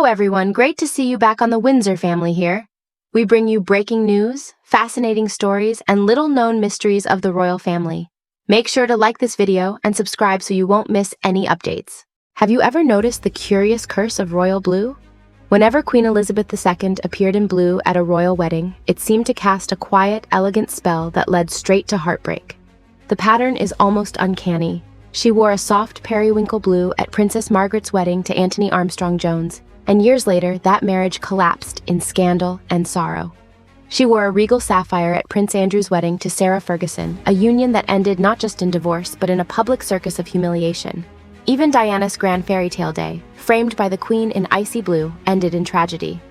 everyone, great to see you back on the Windsor family here. We bring you breaking news, fascinating stories, and little-known mysteries of the royal family. Make sure to like this video and subscribe so you won't miss any updates. Have you ever noticed the curious curse of royal blue? Whenever Queen Elizabeth II appeared in blue at a royal wedding, it seemed to cast a quiet, elegant spell that led straight to heartbreak. The pattern is almost uncanny. She wore a soft periwinkle blue at Princess Margaret's wedding to Anthony Armstrong-Jones, and years later, that marriage collapsed in scandal and sorrow. She wore a regal sapphire at Prince Andrew's wedding to Sarah Ferguson, a union that ended not just in divorce, but in a public circus of humiliation. Even Diana's grand fairy tale day, framed by the Queen in icy blue, ended in tragedy.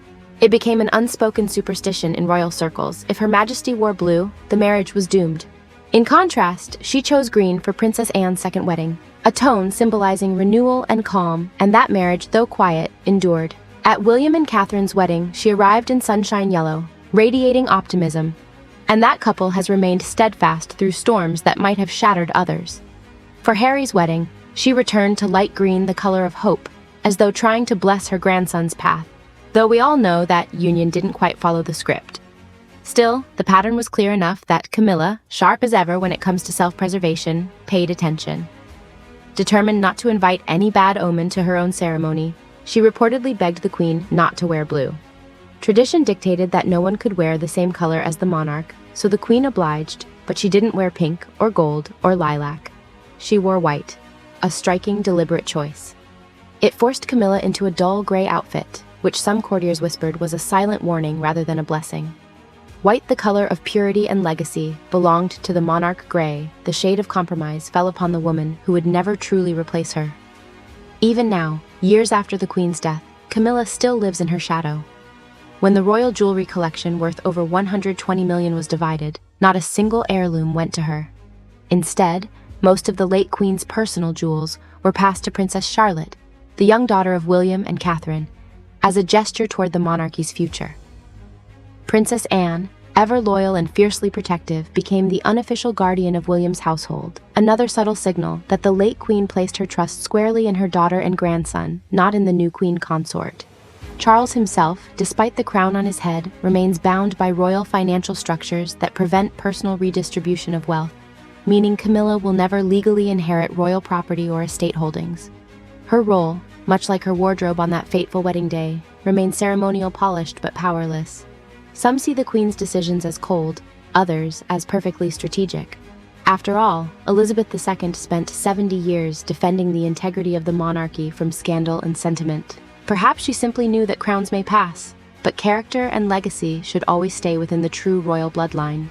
It became an unspoken superstition in royal circles. If Her Majesty wore blue, the marriage was doomed. In contrast, she chose green for Princess Anne's second wedding, a tone symbolizing renewal and calm, and that marriage, though quiet, endured. At William and Catherine's wedding, she arrived in sunshine yellow, radiating optimism, and that couple has remained steadfast through storms that might have shattered others. For Harry's wedding, she returned to light green, the color of hope, as though trying to bless her grandson's path, though we all know that union didn't quite follow the script. Still, the pattern was clear enough that Camilla, sharp as ever when it comes to self-preservation, paid attention. Determined not to invite any bad omen to her own ceremony, she reportedly begged the Queen not to wear blue. Tradition dictated that no one could wear the same color as the monarch, so the Queen obliged, but she didn't wear pink or gold or lilac. She wore white, a striking, deliberate choice. It forced Camilla into a dull gray outfit, which some courtiers whispered was a silent warning rather than a blessing. White, the color of purity and legacy, belonged to the monarch. Gray, the shade of compromise, fell upon the woman who would never truly replace her. Even now, years after the Queen's death, Camilla still lives in her shadow. When the royal jewelry collection worth over $120 million was divided, not a single heirloom went to her. Instead, most of the late Queen's personal jewels were passed to Princess Charlotte, the young daughter of William and Catherine, as a gesture toward the monarchy's future. Princess Anne, ever loyal and fiercely protective, became the unofficial guardian of William's household, another subtle signal that the late Queen placed her trust squarely in her daughter and grandson, not in the new Queen consort. Charles himself, despite the crown on his head, remains bound by royal financial structures that prevent personal redistribution of wealth, meaning Camilla will never legally inherit royal property or estate holdings. Her role, much like her wardrobe on that fateful wedding day, remains ceremonial, polished but powerless. Some see the Queen's decisions as cold, others as perfectly strategic. After all, Elizabeth II spent 70 years defending the integrity of the monarchy from scandal and sentiment. Perhaps she simply knew that crowns may pass, but character and legacy should always stay within the true royal bloodline.